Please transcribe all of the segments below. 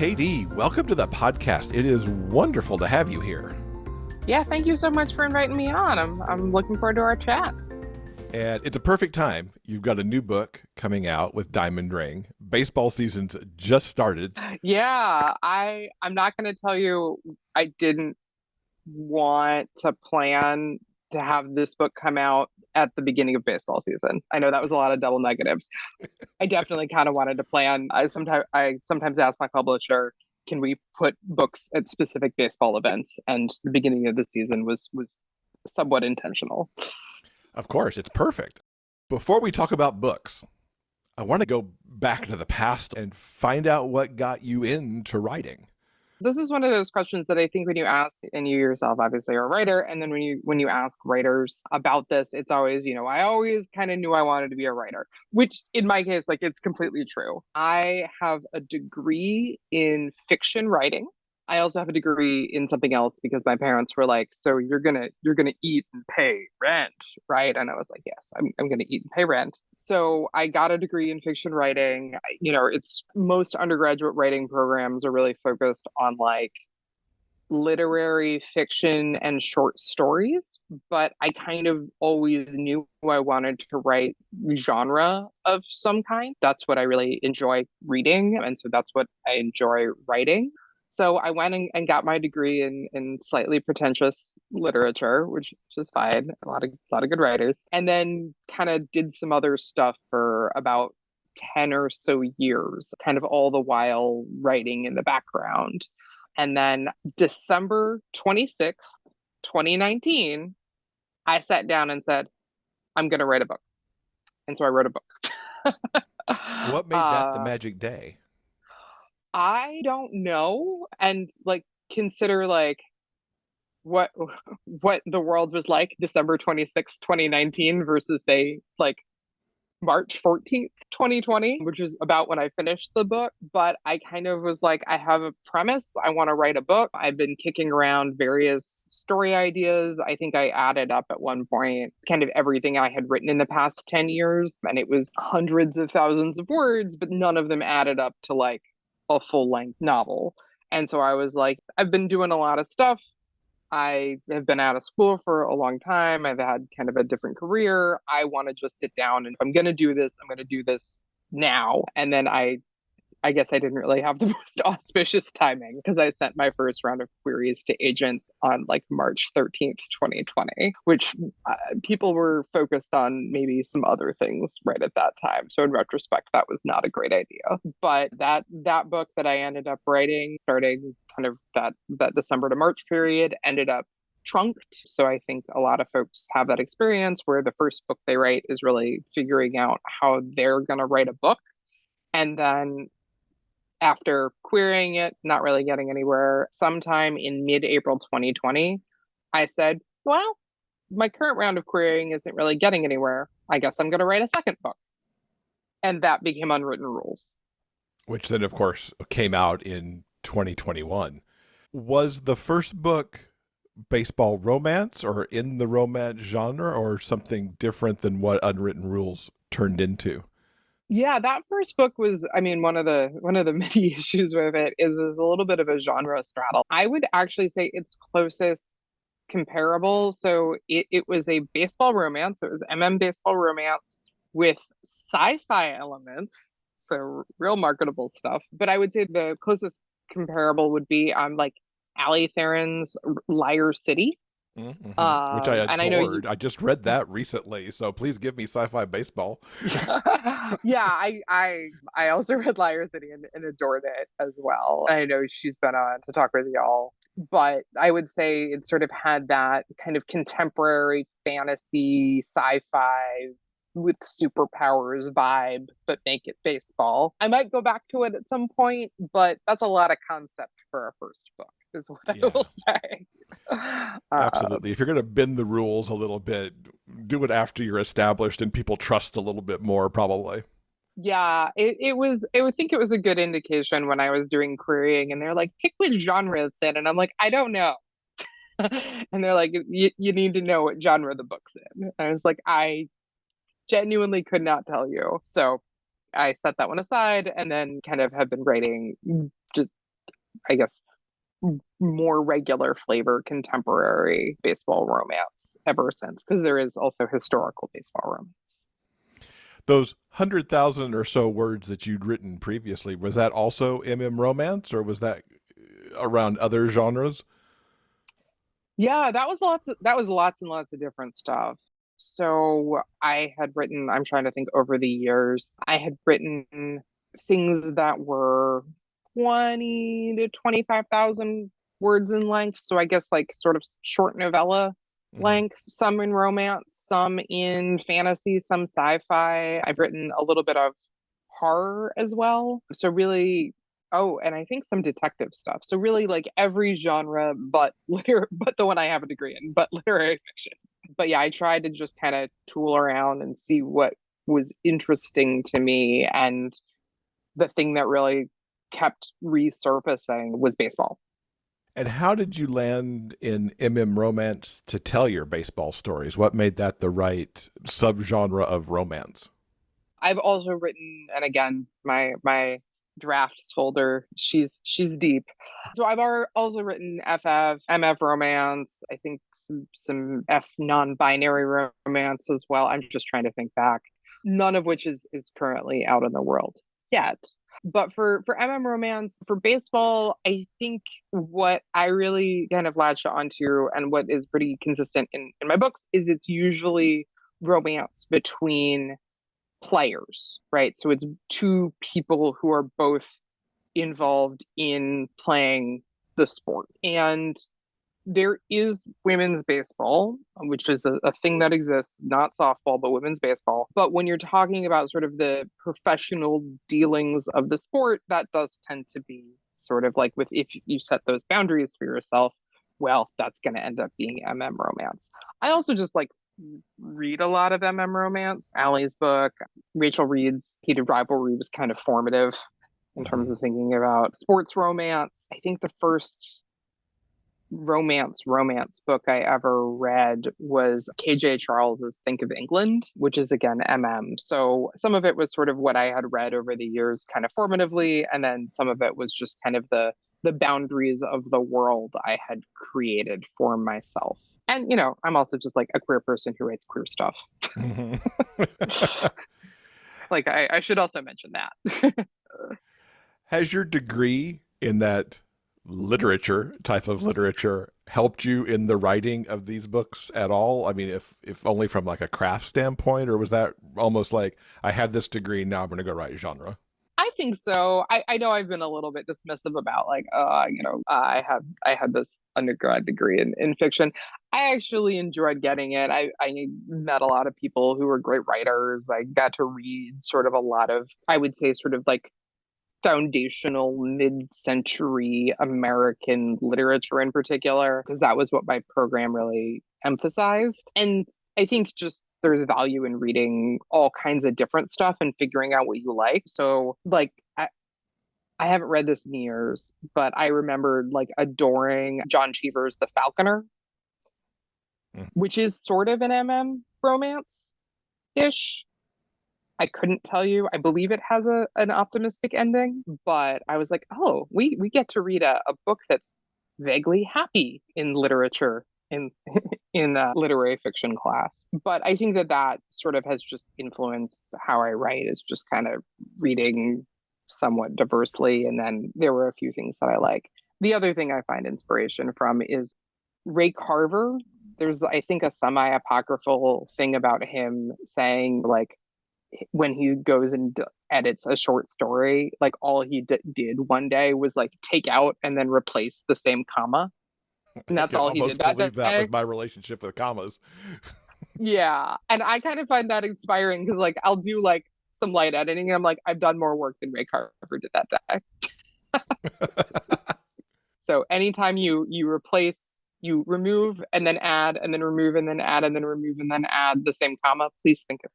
Katie, welcome to the podcast. It is wonderful to have you here. Yeah, thank you so much for inviting me on. I'm looking forward to our chat. And it's a perfect time. You've got a new book coming out with Diamond Ring. Baseball season's just started. Yeah, I'm not going to tell you I didn't want to plan to have this book come out at the beginning of baseball season. I know that was a lot of double negatives. I definitely kind of wanted to plan. I sometimes ask my publisher, can we put books at specific baseball events? And the beginning of the season was somewhat intentional. Of course, it's perfect. Before we talk about books, I want to go back to the past and find out what got you into writing. This is one of those questions that I think when you ask, and you yourself obviously are a writer, and then when you ask writers about this, it's always, I always kind of knew I wanted to be a writer, which in my case, like it's completely true. I have a degree in fiction writing. I also have a degree in something else because my parents were like, so you're gonna eat and pay rent, right? And I was like, yes, I'm gonna eat and pay rent. So I got a degree in fiction writing. It's most undergraduate writing programs are really focused on like literary fiction and short stories, but I kind of always knew I wanted to write genre of some kind. That's what I really enjoy reading, and so that's what I enjoy writing. So I went and got my degree in slightly pretentious literature, which is fine. A lot of good writers, and then kind of did some other stuff for about 10 or so years, kind of all the while writing in the background. And then December 26th, 2019, I sat down and said, I'm going to write a book. And so I wrote a book. What made that the magic day? I don't know. And like, consider like what what the world was like December 26th, 2019 versus say like March 14th, 2020, which is about when I finished the book. But I kind of was like, I have a premise. I want to write a book. I've been kicking around various story ideas. I think I added up at one point kind of everything I had written in the past 10 years. And it was hundreds of thousands of words, but none of them added up to like a full length novel. And so I was like, I've been doing a lot of stuff. I have been out of school for a long time. I've had kind of a different career. I want to just sit down and if I'm going to do this, I'm going to do this now. And then I guess I didn't really have the most auspicious timing because I sent my first round of queries to agents on like March 13th, 2020, which people were focused on maybe some other things right at that time. So in retrospect, that was not a great idea. But that book that I ended up writing, starting kind of that December to March period, ended up trunked. So I think a lot of folks have that experience where the first book they write is really figuring out how they're going to write a book. And then after querying it, not really getting anywhere, sometime in mid-April 2020, I said, well, my current round of querying isn't really getting anywhere. I guess I'm going to write a second book. And that became Unwritten Rules. Which then, of course, came out in 2021. Was the first book baseball romance or in the romance genre or something different than what Unwritten Rules turned into? Yeah, that first book was, I mean, one of the many issues with it is a little bit of a genre straddle. I would actually say its closest comparable. So it was a baseball romance. It was baseball romance with sci-fi elements. So real marketable stuff. But I would say the closest comparable would be like Ali Theron's Liar City. Which I And I know you, adored. I just read that recently, so please give me sci-fi baseball. yeah, I also read Liar City and adored it as well. I know she's been on to talk with y'all, but I would say it sort of had that kind of contemporary fantasy sci-fi with superpowers vibe, but make it baseball. I might go back to it at some point, but that's a lot of concept for a first book, is what I Yeah, will say. absolutely. If you're going to bend the rules a little bit, do it after you're established and people trust a little bit more, probably. Yeah, it was, I would think it was a good indication when I was doing querying and they're like, pick which genre it's in. And I'm like, I don't know. And they're like, you need to know what genre the book's in. And I was like, I genuinely could not tell you. So I set that one aside and then kind of have been writing just I guess, more regular flavor contemporary baseball romance ever since, because there is also historical baseball romance. Those 100,000 or so words that you'd written previously, was that also romance, or was that around other genres? Yeah, that was lots and lots of different stuff. So I had written, I'm trying to think over the years, I had written things that were 20 to 25,000 words in length. So I guess like sort of short novella Mm-hmm. length, some in romance, some in fantasy, some sci-fi. I've written a little bit of horror as well. So really, oh, and I think some detective stuff. So really like every genre but the one I have a degree in, but literary fiction. But yeah, I tried to just kind of tool around and see what was interesting to me. And the thing that really kept resurfacing was baseball. And how did you land in romance to tell your baseball stories? What made that the right subgenre of romance? I've also written, and again, my drafts folder, she's deep. So I've also written FF, MF romance, I think some F non-binary romance as well. I'm just trying to think back. None of which is currently out in the world yet. But for MM romance, for baseball, I think what I really kind of latched onto and what is pretty consistent in my books is it's usually romance between players, right? So it's two people who are both involved in playing the sport. And there is women's baseball, which is a thing that exists, not softball, but women's baseball. But when you're talking about sort of the professional dealings of the sport, that does tend to be sort of like with if you set those boundaries for yourself, well, that's going to end up being MM romance. I also just like read a lot of MM romance. Allie's book, Rachel Reed's Heated Rivalry was kind of formative in Mm-hmm. terms of thinking about sports romance. I think the first romance book I ever read was KJ Charles's Think of England, which is again MM. So some of it was sort of what I had read over the years kind of formatively, and then some of it was just kind of the boundaries of the world I had created for myself. And you know, I'm also just like a queer person who writes queer stuff. Mm-hmm. Like I should also mention that. Has your degree in that literature type of literature helped you in the writing of these books at all? I mean, if only from like a craft standpoint, or was that almost like I had this degree, now I'm going to go write genre? I think so. I know I've been a little bit dismissive about like, you know, I had this undergrad degree in fiction. I actually enjoyed getting it. I met a lot of people who were great writers. I got to read sort of a lot of, I would say, sort of like foundational mid-century American literature in particular, because that was what my program really emphasized. And I think just there's value in reading all kinds of different stuff and figuring out what you like. So like I haven't read this in years, but I remembered like adoring John Cheever's The Falconer, Mm. which is sort of an MM romance ish. I couldn't tell you. I believe it has an optimistic ending, but I was like, oh, we get to read a book that's vaguely happy in literature in in literary fiction class. But I think that that sort of has just influenced how I write is just kind of reading somewhat diversely. And then there were a few things that I like. The other thing I find inspiration from is Ray Carver. There's, I think, a semi apocryphal thing about him saying, like, when he goes and edits a short story, like all he did one day was like take out and then replace the same comma. And I that's can all he did almost that believe that day. with my relationship with commas. Yeah. And I kind of find that inspiring because like I'll do like some light editing. And I'm like, I've done more work than Ray Carver did that day. So anytime you replace, you remove and then add and then remove and then add and then remove and then add the same comma, please think of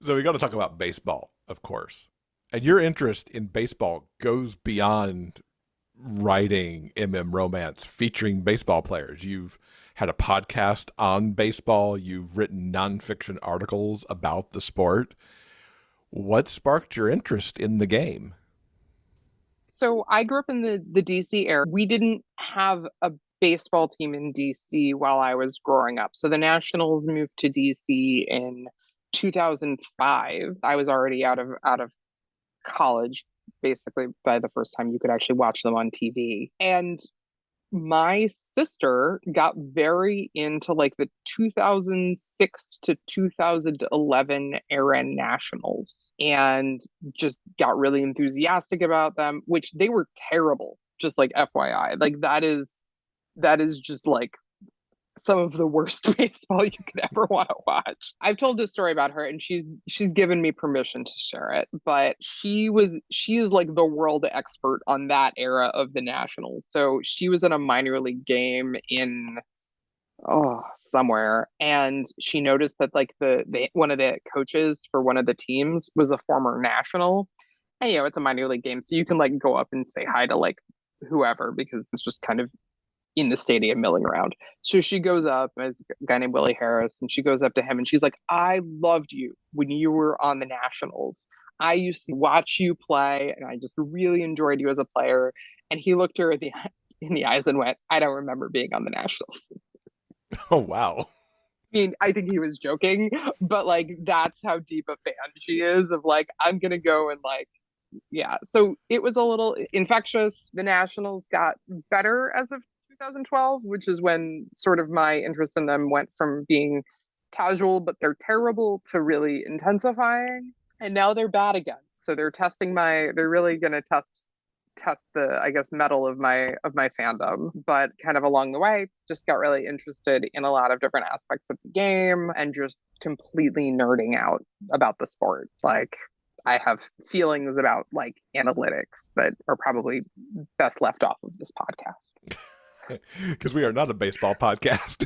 So we got to talk about baseball, of course. And your interest in baseball goes beyond writing romance featuring baseball players. You've had a podcast on baseball, you've written nonfiction articles about the sport. What sparked your interest in the game? So I grew up in the DC area. We didn't have a baseball team in DC while I was growing up. So the Nationals moved to DC in 2005. I was already out of college basically by the first time you could actually watch them on TV. And my sister got very into like the 2006 to 2011 era nationals and just got really enthusiastic about them, which they were terrible, just like FYI. Like that is just like some of the worst baseball you could ever want to watch. I've told this story about her and she's given me permission to share it, but she is like the world expert on that era of the Nationals. So she was in a minor league game in somewhere, and she noticed that like the one of the coaches for one of the teams was a former National. And it's a minor league game, so you can like go up and say hi to like whoever because it's just kind of in the stadium milling around. So she goes up, it's a guy named Willie Harris, and she goes up to him and she's like, I loved you when you were on the Nationals. I used to watch you play and I just really enjoyed you as a player. And he looked her in the eyes and went, I don't remember being on the Nationals. Oh, wow. I mean, I think he was joking, but like that's how deep a fan she is of like, I'm gonna go and like, yeah. So it was a little infectious. The Nationals got better as of 2012, which is when sort of my interest in them went from being casual, but they're terrible to really intensifying. And now they're bad again. So they're really gonna test the, I guess, metal of my fandom. But kind of along the way, just got really interested in a lot of different aspects of the game and just completely nerding out about the sport. Like I have feelings about like analytics that are probably best left off of this podcast. Because we are not a baseball podcast.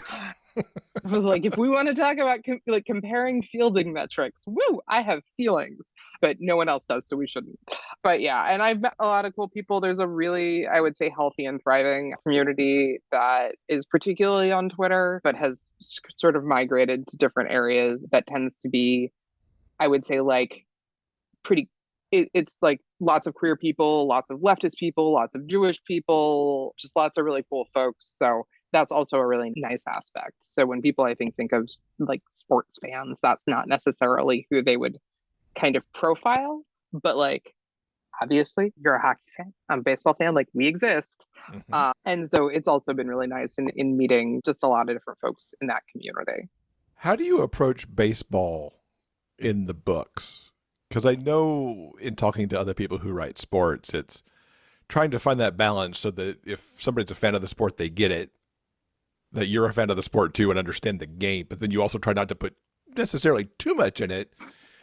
I was like, if we want to talk about like comparing fielding metrics, woo, I have feelings, but no one else does, so we shouldn't. But yeah, and I've met a lot of cool people. There's a really, I would say, healthy and thriving community that is particularly on Twitter, but has sort of migrated to different areas that tends to be, I would say, like pretty. It's like lots of queer people, lots of leftist people, lots of Jewish people, just lots of really cool folks. So that's also a really nice aspect. So when people I think of like sports fans, that's not necessarily who they would kind of profile, but like obviously you're a hockey fan, I'm a baseball fan, like we exist. Mhm. And so it's also been really nice in meeting just a lot of different folks in that community. How do you approach baseball in the books? Because I know in talking to other people who write sports, it's trying to find that balance so that if somebody's a fan of the sport, they get it, that you're a fan of the sport too and understand the game, but then you also try not to put necessarily too much in it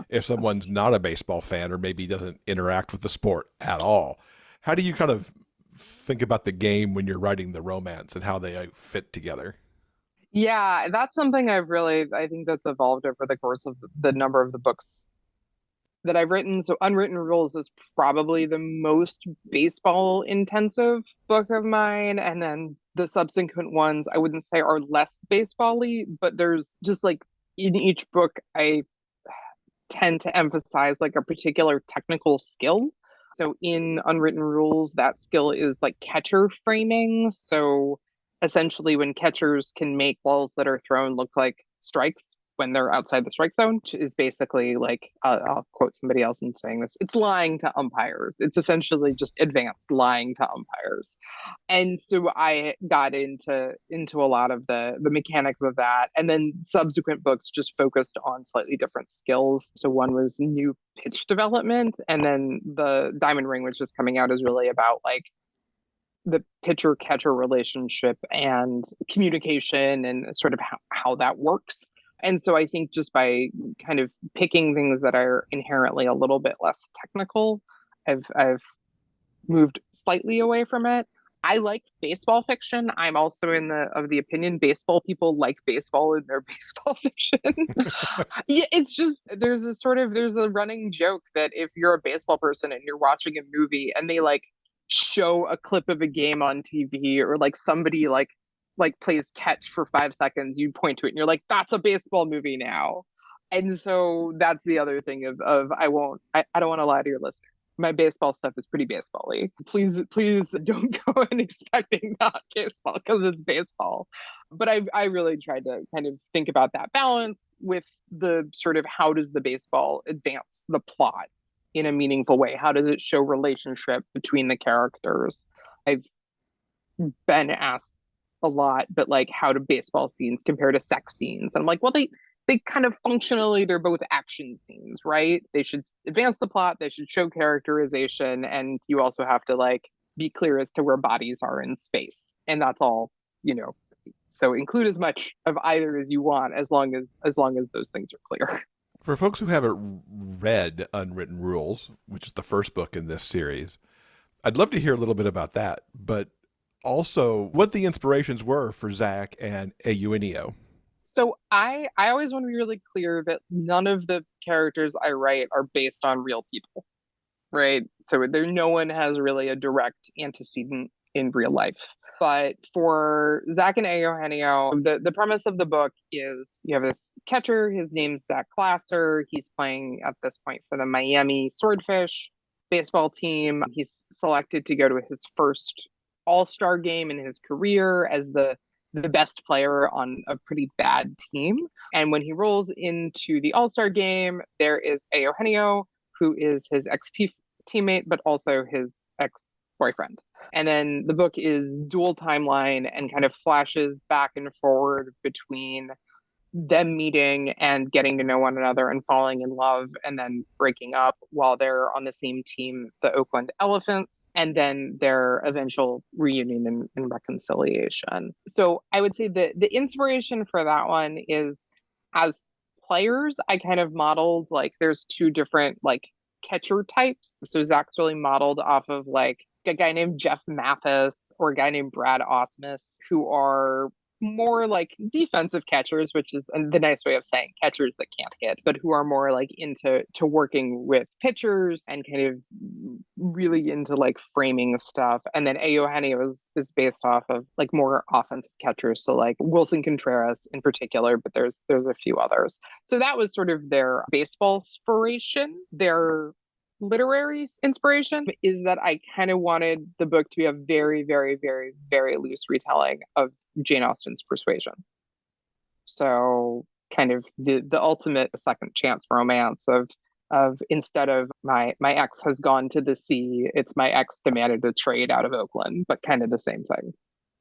if someone's not a baseball fan or maybe doesn't interact with the sport at all. How do you kind of think about the game when you're writing the romance and how they fit together? Yeah, that's something I think that's evolved over the course of the number of the books that I've written. So Unwritten Rules is probably the most baseball intensive book of mine. And then the subsequent ones I wouldn't say are less baseball-y, but there's just like in each book I tend to emphasize like a particular technical skill. So in Unwritten Rules, that skill is like catcher framing. So essentially, when catchers can make balls that are thrown look like strikes when they're outside the strike zone, which is basically like, I'll quote somebody else in saying this, it's lying to umpires. It's essentially just advanced lying to umpires. And so I got into a lot of the mechanics of that, and then subsequent books just focused on slightly different skills. So one was new pitch development, and then the Diamond Ring, which is coming out, is really about like the pitcher catcher relationship and communication and sort of how that works. And so I think just by kind of picking things that are inherently a little bit less technical, I've moved slightly away from it. I like baseball fiction. I'm also in the opinion baseball people like baseball in their baseball fiction. Yeah, it's just there's a running joke that if you're a baseball person and you're watching a movie and they like show a clip of a game on TV or like somebody like plays catch for 5 seconds, you point to it and you're like, that's a baseball movie now. And so that's the other thing of I don't want to lie to your listeners. my baseball stuff is pretty baseball-y. Please don't go in expecting not baseball because it's baseball. But I really tried to kind of think about that balance with the sort of how does the baseball advance the plot in a meaningful way? How does it show relationship between the characters? I've been asked a lot, but like how do baseball scenes compare to sex scenes? And I'm like, well, they kind of functionally they're both action scenes, right? They should advance the plot, they should show characterization, and you also have to like be clear as to where bodies are in space. And that's all, you know. So include as much of either as you want as long as those things are clear. For folks who haven't read Unwritten Rules, which is the first book in this series, I'd love to hear a little bit about that, but also what the inspirations were for Zach and Eugenio. So I always want to be really clear that none of the characters I write are based on real people, right? So there no one has really a direct antecedent in real life. But for Zach and Eugenio, the premise of the book is you have this catcher. His name's Zach Glasser. He's playing at this point for the Miami Swordfish baseball team. He's selected to go to his first all-star game in his career as the best player on a pretty bad team. And when he rolls into the all-star game, there is Eugenio, who is his ex-teammate, but also his ex-boyfriend. And then the book is dual timeline and kind of flashes back and forward between them meeting and getting to know one another and falling in love and then breaking up while they're on the same team, the Oakland Elephants, and then their eventual reunion and reconciliation. So I would say that the inspiration for that one is as players, I kind of modeled like there's two different like catcher types. So Zach's really modeled off of like a guy named Jeff Mathis or a guy named Brad Osmus, who are more like defensive catchers, which is the nice way of saying catchers that can't hit, but who are more like into working with pitchers and kind of really into like framing stuff. And then Eugenio is based off of like more offensive catchers, so like Wilson Contreras in particular, but there's a few others. So that was sort of their baseball inspiration. Their literary inspiration is that I kind of wanted the book to be a very, very, very, very loose retelling of Jane Austen's Persuasion. So kind of the ultimate second chance romance of instead of my ex has gone to the sea, it's my ex demanded a trade out of Oakland, but kind of the same thing.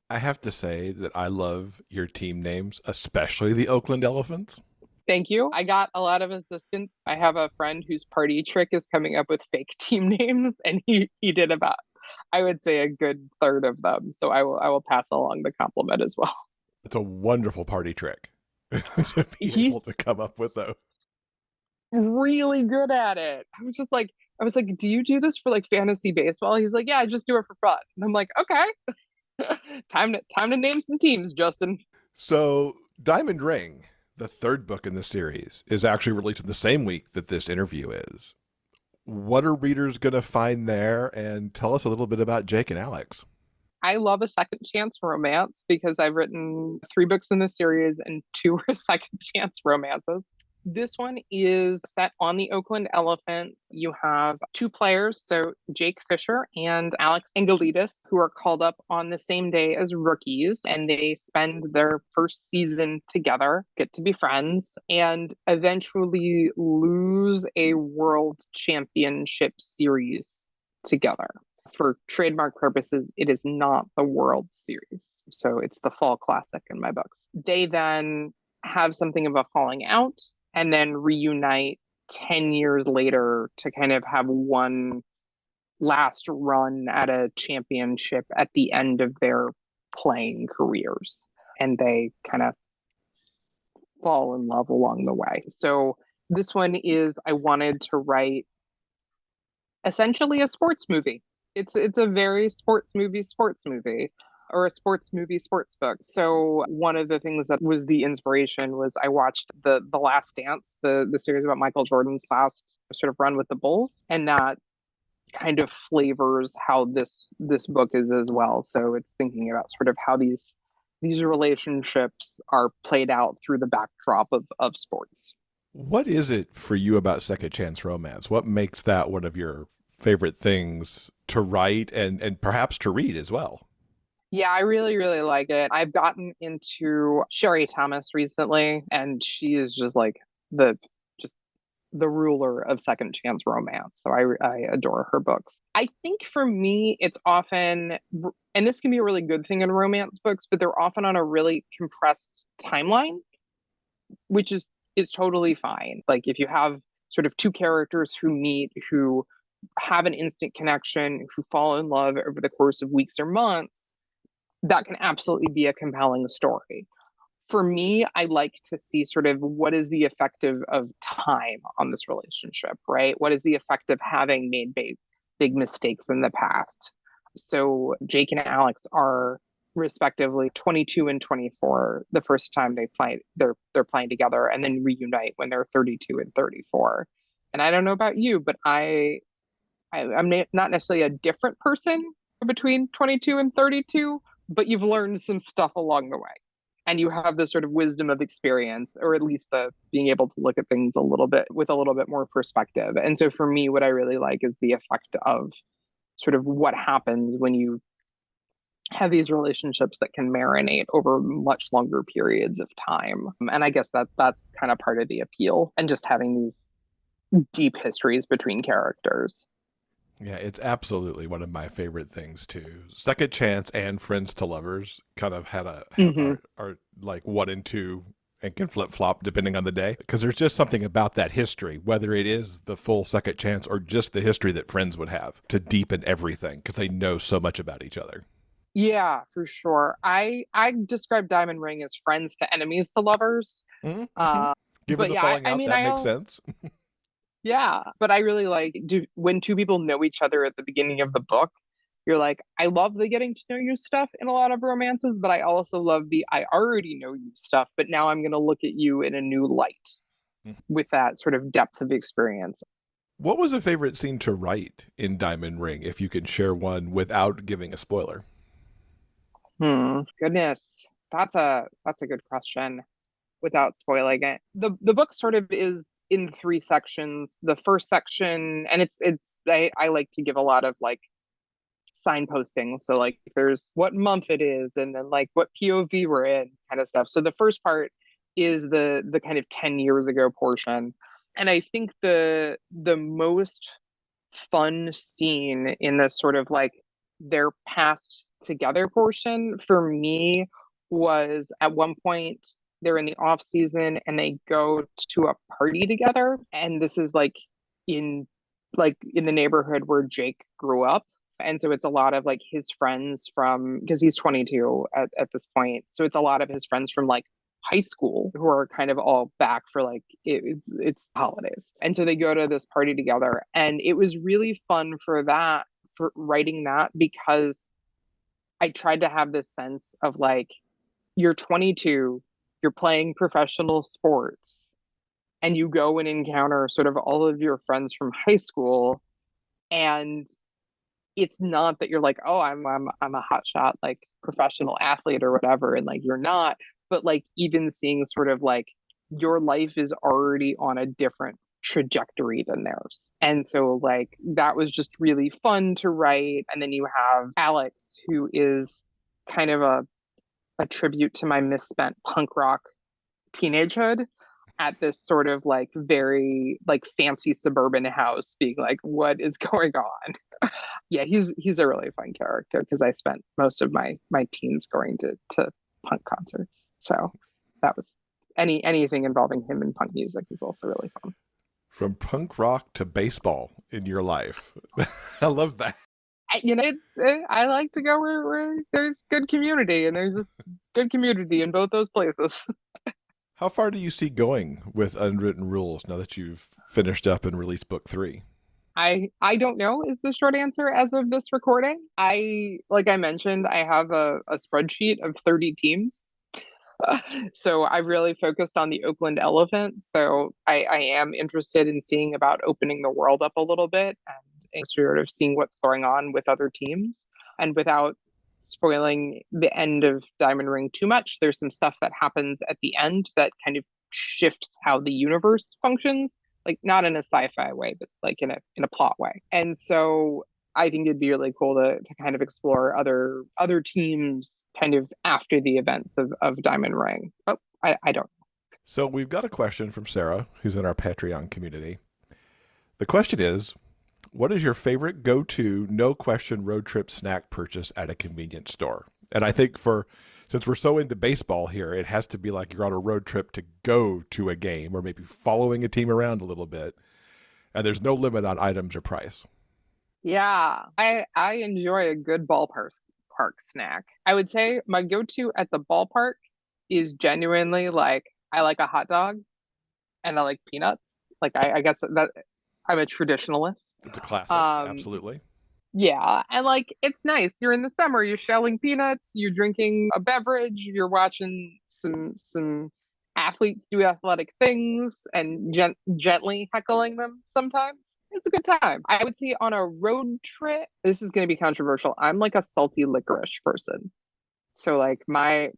I have to say that I love your team names, especially the Oakland Elephants. Thank you. I got a lot of assistance. I have a friend whose party trick is coming up with fake team names, and he did about, I would say, a good third of them. So I will pass along the compliment as well. It's a wonderful party trick to be able to He's come up with those. really good at it. I was like, do you do this for like fantasy baseball? He's like, yeah, I just do it for fun. And I'm like, okay, time to name some teams, Justin. So, Diamond Ring, the third book in the series, is actually released in the same week that this interview is. What are readers going to find there? And tell us a little bit about Jake and Alex. I love a second chance romance because I've written 3 books in the series and 2 are second chance romances. This one is set on the Oakland Elephants. You have 2 players, so Jake Fisher and Alex Angelides, who are called up on the same day as rookies, and they spend their first season together, get to be friends, and eventually lose a world championship series together. For trademark purposes, it is not the World Series. So it's the Fall Classic in my books. They then have something of a falling out and then reunite 10 years later to kind of have one last run at a championship at the end of their playing careers. And they kind of fall in love along the way. So this one is, I wanted to write essentially a sports movie. It's a very sports movie, or a sports movie, sports book. So one of the things that was the inspiration was I watched the Last Dance, the series about Michael Jordan's last sort of run with the Bulls, and that kind of flavors how this book is as well. So it's thinking about sort of how these relationships are played out through the backdrop of sports. What is it for you about second chance romance? What makes that one of your favorite things to write and perhaps to read as well. Yeah, I really, really like it. I've gotten into Sherry Thomas recently, and she is just like the just the ruler of second chance romance. So I adore her books. I think for me, it's often, and this can be a really good thing in romance books, but they're often on a really compressed timeline, which is totally fine. Like if you have sort of two characters who meet, who have an instant connection, who fall in love over the course of weeks or months, that can absolutely be a compelling story. For me, I like to see sort of what is the effect of time on this relationship, right? What is the effect of having made big mistakes in the past? So Jake and Alex are respectively 22 and 24 the first time they're playing together, and then reunite when they're 32 and 34. And I don't know about you, but I'm not necessarily a different person between 22 and 32, but you've learned some stuff along the way. And you have the sort of wisdom of experience, or at least the being able to look at things a little bit with a little bit more perspective. And so for me, what I really like is the effect of sort of what happens when you have these relationships that can marinate over much longer periods of time. And I guess that's kind of part of the appeal, and just having these deep histories between characters. Yeah, it's absolutely one of my favorite things too. Second Chance and Friends to Lovers kind of had Mm-hmm. are like one and two and can flip flop depending on the day because there's just something about that history, whether it is the full Second Chance or just the history that Friends would have to deepen everything because they know so much about each other. Yeah, for sure. I describe Diamond Ring as friends to enemies to lovers. Mm-hmm. Uh, Given but the yeah, falling I out, mean, that makes sense. yeah, but I really like when two people know each other at the beginning of the book. You're like, I love the getting to know you stuff in a lot of romances, but I also love the I already know you stuff, but now I'm going to look at you in a new light with that sort of depth of experience. What was a favorite scene to write in Diamond Ring, if you can share one without giving a spoiler? Goodness, that's a good question without spoiling it. The book sort of is in three sections. The first section, and I like to give a lot of like signposting. So like there's what month it is, and then like what POV we're in, kind of stuff. So the first part is the kind of 10 years ago portion. And I think the most fun scene in this sort of like their past together portion for me was at one point they're in the off season and they go to a party together, and this is in in the neighborhood where Jake grew up. And so it's a lot of like his friends from, because he's 22 at this point, so it's a lot of his friends from like high school who are kind of all back for like it's holidays, and so they go to this party together, and it was really fun for writing that, because I tried to have this sense of like, you're 22, you're playing professional sports, and you go and encounter sort of all of your friends from high school, and it's not that you're like, oh, I'm a hotshot like professional athlete or whatever, and like you're not, but like even seeing sort of like your life is already on a different trajectory than theirs. And so like that was just really fun to write. And then you have Alex, who is kind of a tribute to my misspent punk rock teenagehood, at this sort of like very like fancy suburban house, being like, what is going on? Yeah, he's a really fun character because I spent most of my teens going to punk concerts. So that was anything involving him in punk music is also really fun. From punk rock to baseball in your life. I love that. I like to go where there's good community, and there's just good community in both those places. How far do you see going with Unwritten Rules now that you've finished up and released book three? I don't know is the short answer as of this recording. Like I mentioned, I have a spreadsheet of 30 teams. So I really focused on the Oakland Elephant. So I am interested in seeing about opening the world up a little bit, and sort of seeing what's going on with other teams. And without spoiling the end of Diamond Ring too much, there's some stuff that happens at the end that kind of shifts how the universe functions. like not in a sci-fi way, but like in a plot way. And so I think it'd be really cool to kind of explore other teams kind of after the events of Diamond Ring. Oh, I don't. So we've got a question from Sarah, who's in our Patreon community. The question is, what is your favorite go-to, no-question road trip snack purchase at a convenience store? And I think since we're so into baseball here, it has to be like you're on a road trip to go to a game or maybe following a team around a little bit. And there's no limit on items or price. Yeah, I enjoy a good ballpark park snack. I would say my go-to at the ballpark is genuinely like I like a hot dog and I like peanuts. Like I guess that I'm a traditionalist. It's a classic, Um, absolutely. yeah, and like it's nice. You're in the summer, you're shelling peanuts, you're drinking a beverage, you're watching some athletes do athletic things and gently heckling them sometimes. It's a good time. I would say on a road trip, this is going to be controversial. I'm like a salty licorice person. So like my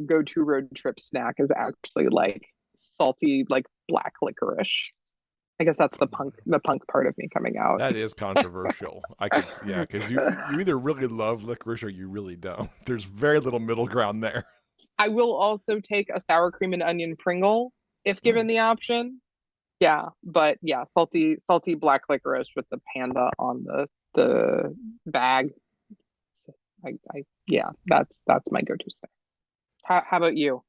go-to road trip snack is actually like salty like black licorice. I guess that's the punk part of me coming out. That is controversial. I could, yeah, because you either really love licorice or you really don't. There's very little middle ground there. I will also take a sour cream and onion Pringle if given the option. Yeah, but yeah, salty black licorice with the panda on the bag. Yeah, that's my go-to snack. How about you?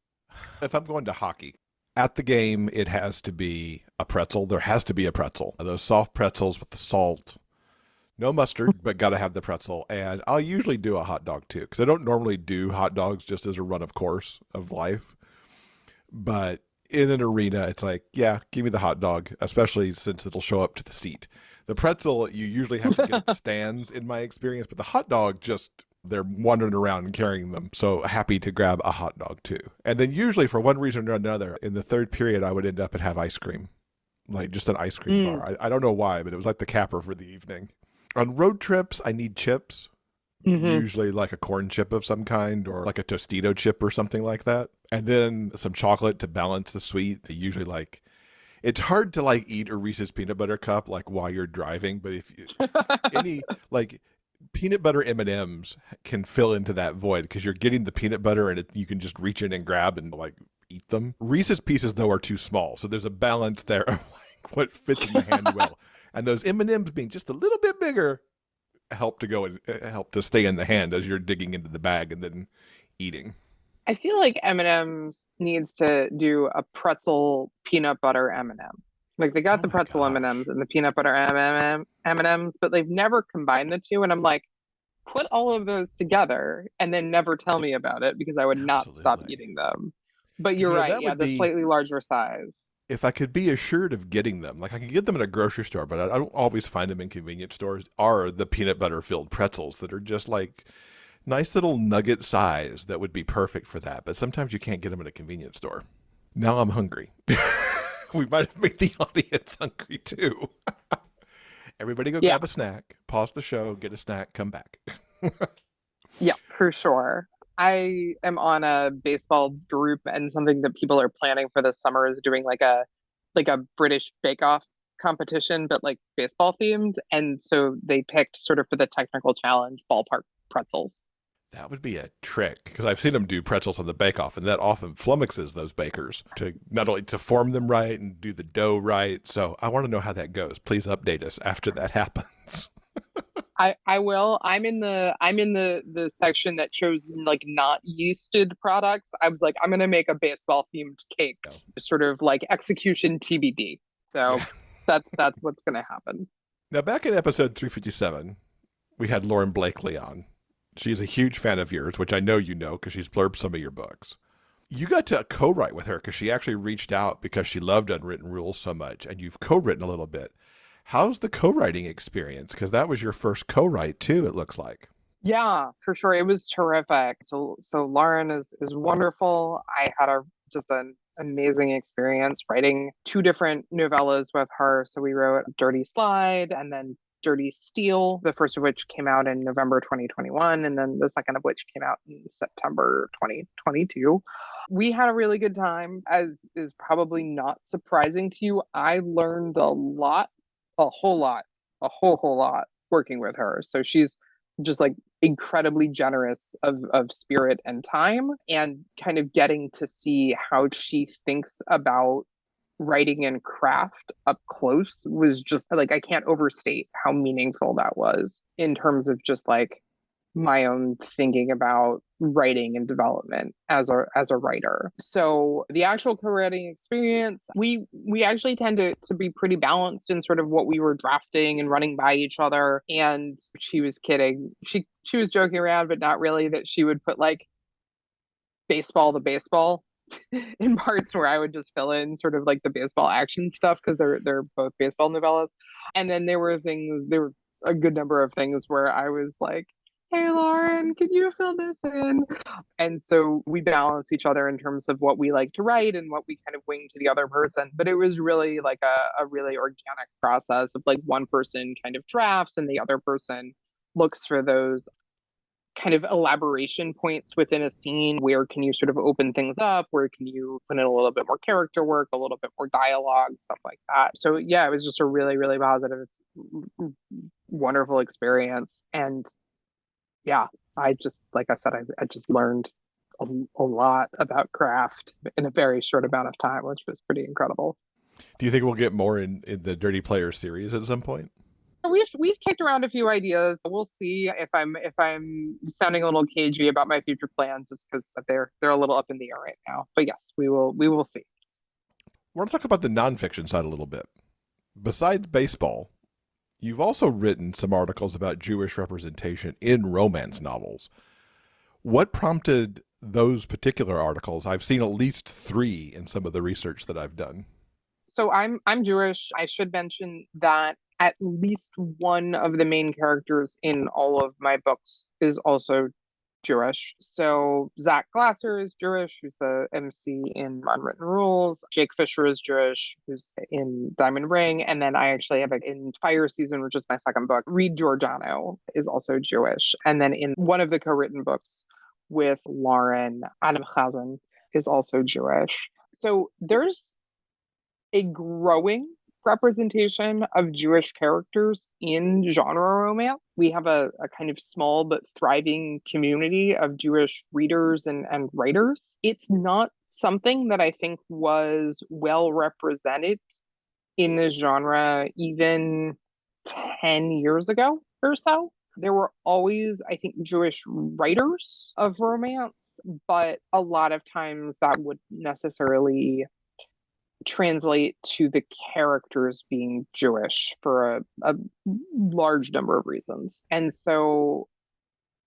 If I'm going to hockey, at the game, it has to be a pretzel. There has to be a pretzel. Those soft pretzels with the salt. No mustard, but got to have the pretzel. And I'll usually do a hot dog too, because I don't normally do hot dogs just as a run of course of life. But in an arena, it's like, yeah, give me the hot dog, especially since it'll show up to the seat. The pretzel, you usually have to get at the stands in my experience, but the hot dog just they're wandering around and carrying them. So happy to grab a hot dog too. And then usually for one reason or another, in the third period, I would end up and have ice cream, like just an ice cream bar. I don't know why, but it was like the capper for the evening. On road trips, I need chips, Mm-hmm. usually like a corn chip of some kind or like a Tostito chip or something like that. And then some chocolate to balance the sweet. Usually like it's hard to like eat a Reese's peanut butter cup like while you're driving, but if you, any like peanut butter M&Ms can fill into that void because you're getting the peanut butter and you can just reach in and grab and like eat them. Reese's pieces though are too small, so there's a balance there of like what fits in the hand well. And those M&Ms being just a little bit bigger help to go and help to stay in the hand as you're digging into the bag and then eating. I feel like M&M's needs to do a pretzel peanut butter M&M. Like they got Oh the my pretzel M&Ms and gosh. M's and the peanut butter M&Ms, but they've never combined the two. And I'm like, put all of those together and then never tell me about it because I would not stop Absolutely. eating them. But Because you're right. that Yeah, would the be slightly larger size. if I could be assured of getting them. Like I can get them in a grocery store, but I don't always find them in convenience stores. Are the peanut butter filled pretzels that are just like nice little nugget size that would be perfect for that. But sometimes you can't get them in a convenience store. Now I'm hungry. We might have made the audience hungry too. Everybody go Yeah, grab a snack, pause the show, get a snack, come back. yeah, for sure. I am on a baseball group and something that people are planning for this summer is doing like a British Bake Off competition, but like baseball themed. And so they picked sort of for the technical challenge ballpark pretzels. That would be a trick because I've seen them do pretzels on the bake off, and that often flummoxes those bakers to not only to form them right and do the dough right. So I want to know how that goes. Please update us after that happens. I will. I'm in the section that chose like not yeasted products. I was like, I'm gonna make a baseball themed cake, No. sort of like execution TBD. So Yeah. that's what's gonna happen. Now back in episode 357, we had Lauren Blakely on. She's a huge fan of yours, which I know you know because she's blurbed some of your books. You got to co-write with her because she actually reached out because she loved Unwritten Rules so much, and you've co-written a little bit. How's the co-writing experience? Because that was your first co-write too, it looks like. Yeah, for sure. It was terrific. So Lauren is wonderful. I had a just an amazing experience writing two different novellas with her. So we wrote Dirty Slide and then Dirty Steel, the first of which came out in November 2021, and then the second of which came out in September 2022. We had a really good time, as is probably not surprising to you. I learned a lot, a whole lot, a whole lot working with her. So she's just like incredibly generous of spirit and time, and kind of getting to see how she thinks about writing and craft up close was just like, I can't overstate how meaningful that was in terms of just like my own thinking about writing and development as a writer. So the actual co-writing experience, we actually tend to be pretty balanced in sort of what we were drafting and running by each other. And she was kidding. She was joking around, but not really, that she would put like baseball the baseball in parts where I would just fill in sort of like the baseball action stuff, because they're both baseball novellas. And then there were a good number of things where I was like, "Hey Lauren, could you fill this in?" And so we balance each other in terms of what we like to write and what we kind of wing to the other person. But it was really like a really organic process of like one person kind of drafts and the other person looks for those kind of elaboration points within a scene. Where can you sort of open things up? Where can you put in a little bit more character work, a little bit more dialogue, stuff like that? So yeah, it was just a really, really positive, wonderful experience. And yeah, I just, like I said, I just learned a lot about craft in a very short amount of time, which was pretty incredible. Do you think we'll get more in the Dirty Player series at some point? We've kicked around a few ideas. We'll see if I'm sounding a little cagey about my future plans. It's because they're a little up in the air right now. But yes, we will see. I want to talk about the nonfiction side a little bit. Besides baseball, you've also written some articles about Jewish representation in romance novels. What prompted those particular articles? I've seen at least 3 in some of the research that I've done. So I'm Jewish. I should mention that at least one of the main characters in all of my books is also Jewish. So Zach Glasser is Jewish, who's the MC in Unwritten Rules. Jake Fisher is Jewish, who's in Diamond Ring. And then I actually have in Fire Season, which is my second book, Reed Giordano is also Jewish. And then in one of the co-written books with Lauren, Adam Chazan is also Jewish. So there's a growing representation of Jewish characters in genre romance. We have a kind of small but thriving community of Jewish readers and writers. It's not something that I think was well represented in the genre even 10 years ago or so. There were always, I think, Jewish writers of romance, but a lot of times that would necessarily translate to the characters being Jewish for a large number of reasons. And so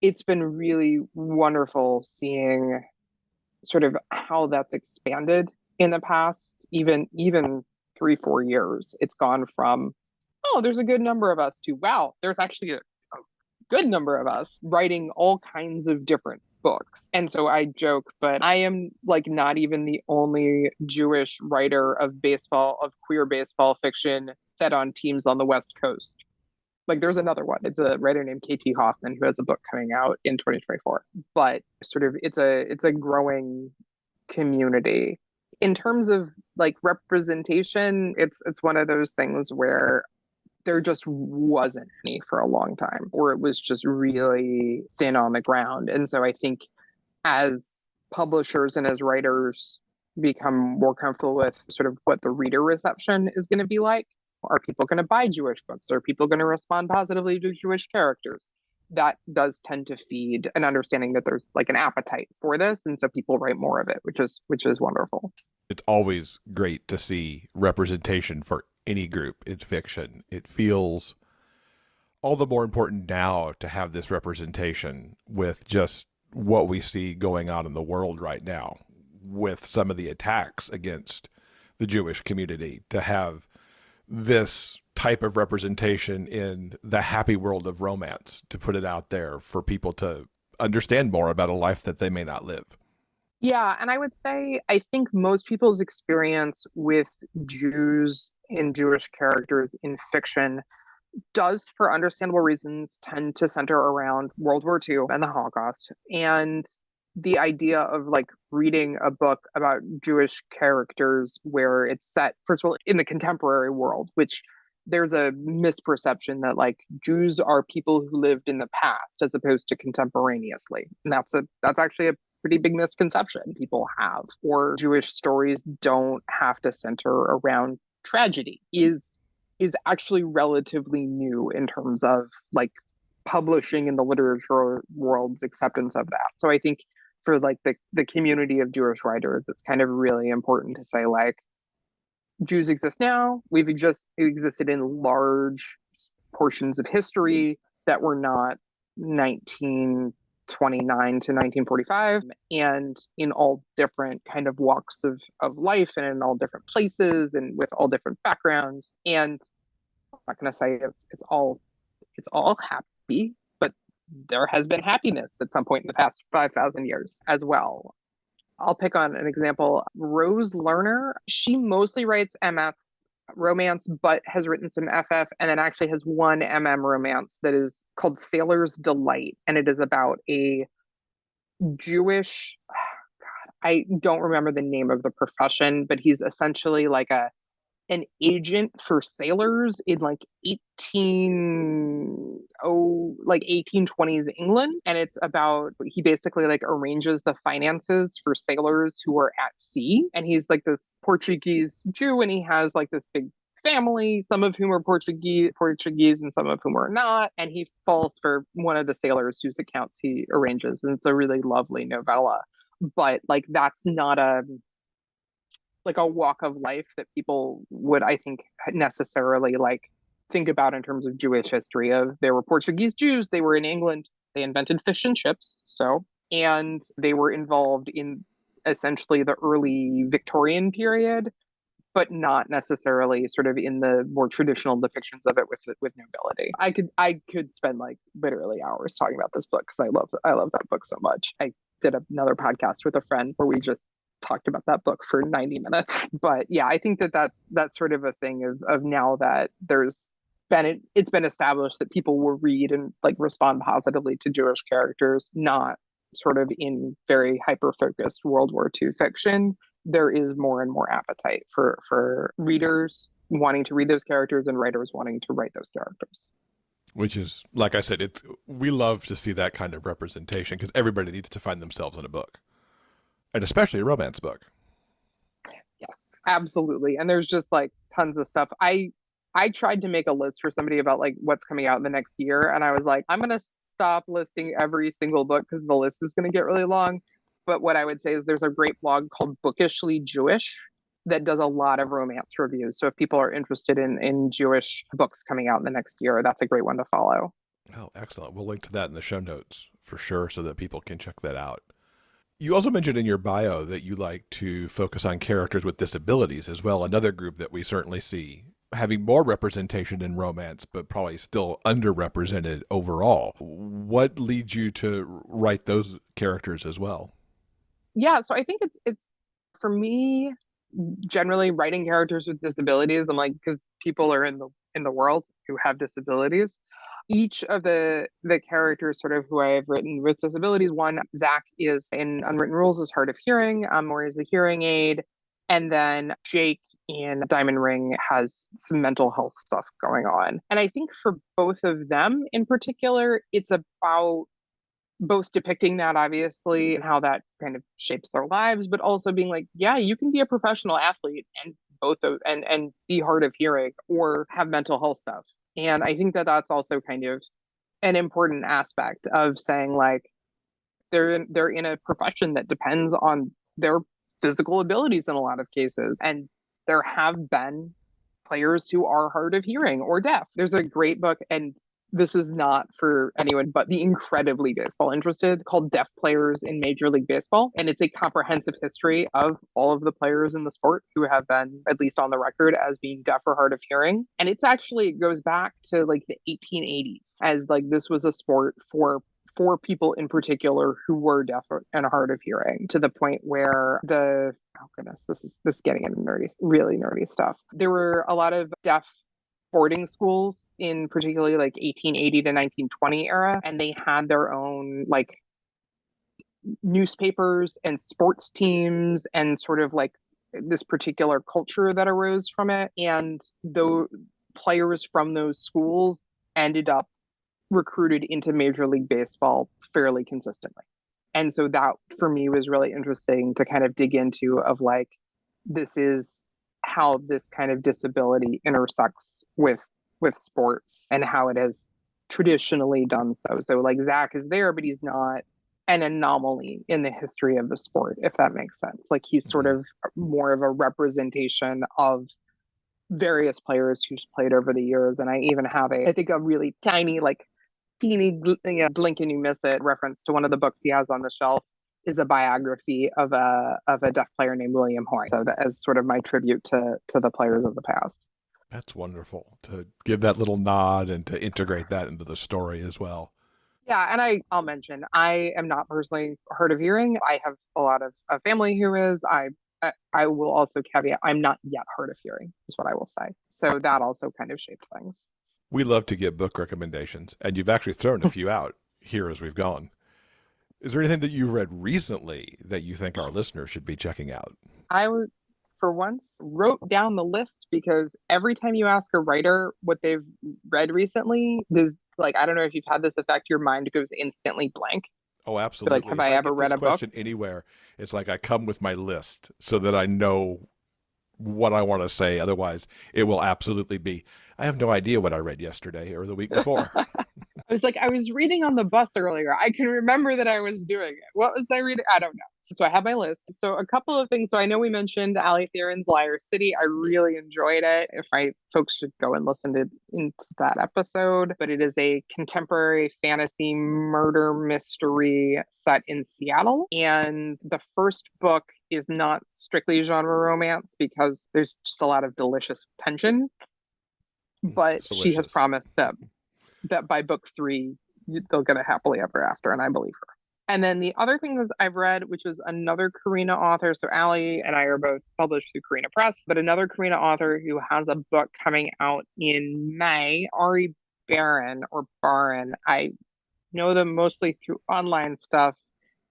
it's been really wonderful seeing sort of how that's expanded in the past, even 3-4 years. It's gone from, oh, there's a good number of us, to, wow, there's actually a good number of us writing all kinds of different books. And so I joke, but I am like not even the only Jewish writer of queer baseball fiction set on teams on the West Coast. Like there's another one. It's a writer named KT Hoffman who has a book coming out in 2024. But sort of it's a growing community. In terms of like representation, it's one of those things where there just wasn't any for a long time, or it was just really thin on the ground. And so I think as publishers and as writers become more comfortable with sort of what the reader reception is going to be like, are people going to buy Jewish books? Are people going to respond positively to Jewish characters? That does tend to feed an understanding that there's like an appetite for this, and so people write more of it, which is wonderful. It's always great to see representation for any group in fiction. It feels all the more important now to have this representation with just what we see going on in the world right now, with some of the attacks against the Jewish community, to have this type of representation in the happy world of romance, to put it out there for people to understand more about a life that they may not live. Yeah, and I would say I think most people's experience with Jews and Jewish characters in fiction does, for understandable reasons, tend to center around World War II and the Holocaust. And the idea of like reading a book about Jewish characters where it's set, first of all, in the contemporary world, which there's a misperception that like Jews are people who lived in the past as opposed to contemporaneously. And that's actually a pretty big misconception people have. Or Jewish stories don't have to center around tragedy is actually relatively new in terms of like publishing in the literature world's acceptance of that. So I think for like the community of Jewish writers, it's kind of really important to say like Jews exist now. We've just existed in large portions of history that were not 1929 to 1945 and in all different kind of walks of life and in all different places and with all different backgrounds. And I'm not going to say it's all happy, but there has been happiness at some point in the past 5,000 years as well. I'll pick on an example. Rose Lerner, she mostly writes MF romance, but has written some FF and then actually has one romance that is called Sailor's Delight. And it is about a Jewish, I don't remember the name of the profession, but he's essentially like an agent for sailors in like 1820s England, and it's about he basically like arranges the finances for sailors who are at sea, and he's like this Portuguese Jew and he has like this big family, some of whom are Portuguese and some of whom are not, and he falls for one of the sailors whose accounts he arranges, and it's a really lovely novella. But like that's not a walk of life that people would, I think, necessarily like think about in terms of Jewish history. Of there were Portuguese Jews, they were in England, they invented fish and chips, and they were involved in essentially the early Victorian period, but not necessarily sort of in the more traditional depictions of it with nobility. I could spend like literally hours talking about this book because I love that book so much. I did another podcast with a friend where we just talked about that book for 90 minutes. But yeah, I think that's sort of a thing of now that it's been established that people will read and like respond positively to Jewish characters, not sort of in very hyper focused World War II fiction. There is more and more appetite for readers wanting to read those characters and writers wanting to write those characters. Which is, like I said, we love to see that kind of representation because everybody needs to find themselves in a book, and especially a romance book. Yes, absolutely. And there's just like tons of stuff. I tried to make a list for somebody about like what's coming out in the next year, and I was like, I'm gonna stop listing every single book because the list is gonna get really long. But what I would say is there's a great blog called Bookishly Jewish that does a lot of romance reviews. So if people are interested in Jewish books coming out in the next year, that's a great one to follow. Oh, excellent. We'll link to that in the show notes for sure so that people can check that out. You also mentioned in your bio that you like to focus on characters with disabilities as well, another group that we certainly see having more representation in romance, but probably still underrepresented overall. What leads you to write those characters as well? Yeah, so I think it's for me generally writing characters with disabilities. I'm like because people are in the world who have disabilities. Each of the characters sort of who I've written with disabilities. One, Zach is in Unwritten Rules is hard of hearing, where he's a hearing aid, and then Jake in Diamond Ring has some mental health stuff going on. And I think for both of them in particular, it's about both depicting that obviously and how that kind of shapes their lives, but also being like, yeah, you can be a professional athlete and and be hard of hearing or have mental health stuff. And I think that that's also kind of an important aspect of saying like they're in a profession that depends on their physical abilities in a lot of cases, and there have been players who are hard of hearing or deaf. There's a great book, and this is not for anyone but the incredibly baseball interested, called Deaf Players in Major League Baseball. And it's a comprehensive history of all of the players in the sport who have been, at least on the record, as being deaf or hard of hearing. And it's actually, it goes back to like the 1880s as like this was a sport for people in particular who were deaf and hard of hearing, to the point where oh goodness, this is getting into nerdy, really nerdy stuff. There were a lot of deaf boarding schools in particularly like 1880 to 1920 era, and they had their own like newspapers and sports teams and sort of like this particular culture that arose from it. And the players from those schools ended up recruited into Major League Baseball fairly consistently. And so that for me was really interesting to kind of dig into of like, this is how this kind of disability intersects with sports and how it has traditionally done so. So like Zach is there, but he's not an anomaly in the history of the sport, if that makes sense. Like he's sort of more of a representation of various players who's played over the years. And I even have I think a really tiny, like teeny, blink and you miss it reference to one of the books he has on the shelf is a biography of a deaf player named William Hoy. So that as sort of my tribute to the players of the past. That's wonderful to give that little nod and to integrate that into the story as well. Yeah, and I'll mention I am not personally hard of hearing. I have a lot of family who is. I will also caveat I'm not yet hard of hearing is what I will say. So that also kind of shaped things. We love to give book recommendations, and you've actually thrown a few out here as we've gone. Is there anything that you've read recently that you think our listeners should be checking out? I would, for once, wrote down the list because every time you ask a writer what they've read recently, there's like, I don't know if you've had this effect, your mind goes instantly blank. Oh, You're like, absolutely. have If I I ever get read this a book? question anywhere, it's like I come with my list so that I know what I want to say. Otherwise, it will absolutely be, I have no idea what I read yesterday or the week before. I was reading on the bus earlier. I can remember that I was doing it. What was I reading? I don't know. So I have my list. So a couple of things. So I know we mentioned Ali Theron's Liar City. I really enjoyed it. If I folks should go and listen to into that episode. But it is a contemporary fantasy murder mystery set in Seattle. And the first book is not strictly genre romance because there's just a lot of delicious tension. But she has promised that by book 3 they'll get a happily ever after, and I believe her. And then the other thing that I've read, which was another Karina author, so Allie and I are both published through Karina Press, but another Karina author who has a book coming out in May, Ari Barron or Barron. I know them mostly through online stuff,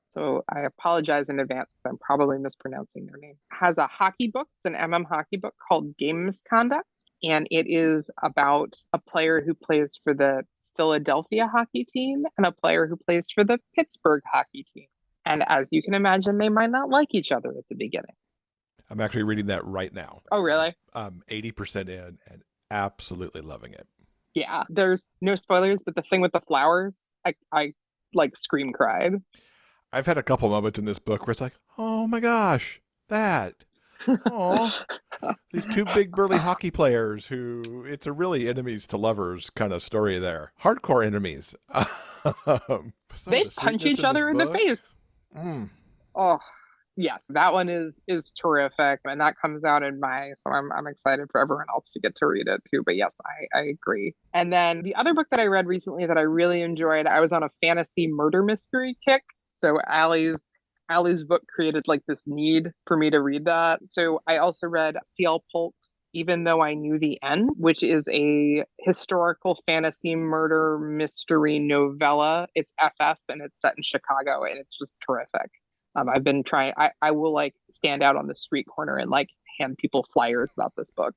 so I apologize in advance because I'm probably mispronouncing their name. Has a hockey book, it's an hockey book called Game Misconduct, and it is about a player who plays for the Philadelphia hockey team and a player who plays for the Pittsburgh hockey team. And as you can imagine, they might not like each other at the beginning. I'm actually reading that right now. Oh, really? I'm 80% in and absolutely loving it. Yeah, there's no spoilers, but the thing with the flowers, I like scream cried. I've had a couple moments in this book where it's like, oh my gosh, that. Oh, these two big burly hockey players who it's a really enemies to lovers kind of story there. Hardcore enemies. They punch each other in the face. Oh, yes, that one is terrific, and that comes out in May, so I'm excited for everyone else to get to read it too. But yes, I agree. And then the other book that I read recently that I really enjoyed, I was on a fantasy murder mystery kick. So Allie's book created like this need for me to read that. So I also read C.L. Polk's Even Though I Knew the End, which is a historical fantasy murder mystery novella. It's FF and it's set in Chicago and it's just terrific. I've been trying, I will like stand out on the street corner and like hand people flyers about this book.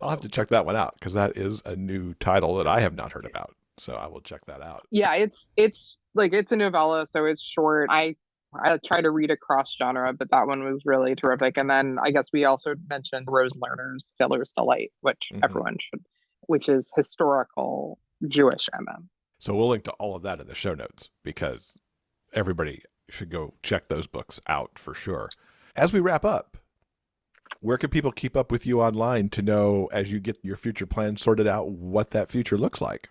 I'll have to check that one out because that is a new title that I have not heard about. So I will check that out. Yeah, it's a novella, so it's short. I try to read across genre, but that one was really terrific. And then I guess we also mentioned Rose Lerner's Sailor's Delight, which everyone should, which is historical Jewish MM. So we'll link to all of that in the show notes because everybody should go check those books out for sure. As we wrap up, where can people keep up with you online to know as you get your future plans sorted out what that future looks like?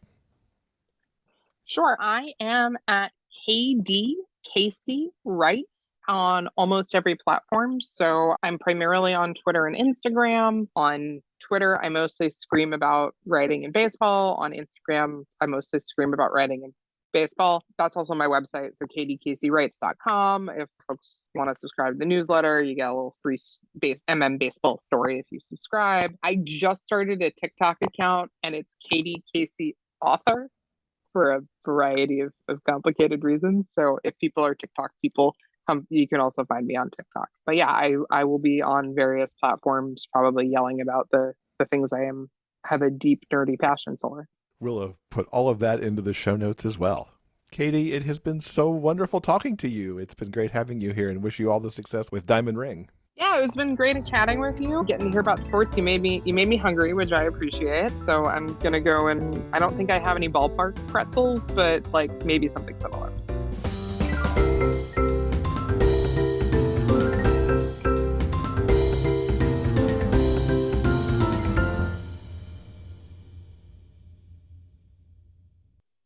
Sure. I am at KD Casey Writes on almost every platform. So I'm primarily on Twitter and Instagram. On Twitter, I mostly scream about writing and baseball. On Instagram, I mostly scream about writing and Baseball. That's also my website, so katieCaseyWrites.com. If folks want to subscribe to the newsletter, you get a little free baseball story if you subscribe. I just started a TikTok account, and it's Katie Casey Author for a variety of complicated reasons. So if people are TikTok people, you can also find me on TikTok. But yeah, I will be on various platforms, probably yelling about the things I have a deep, nerdy passion for. We'll put all of that into the show notes as well. Katie, it has been so wonderful talking to you. It's been great having you here, and wish you all the success with Diamond Ring. Yeah, it's been great chatting with you. Getting to hear about sports, you made me hungry, which I appreciate. So I'm gonna go, and I don't think I have any ballpark pretzels, but like maybe something similar.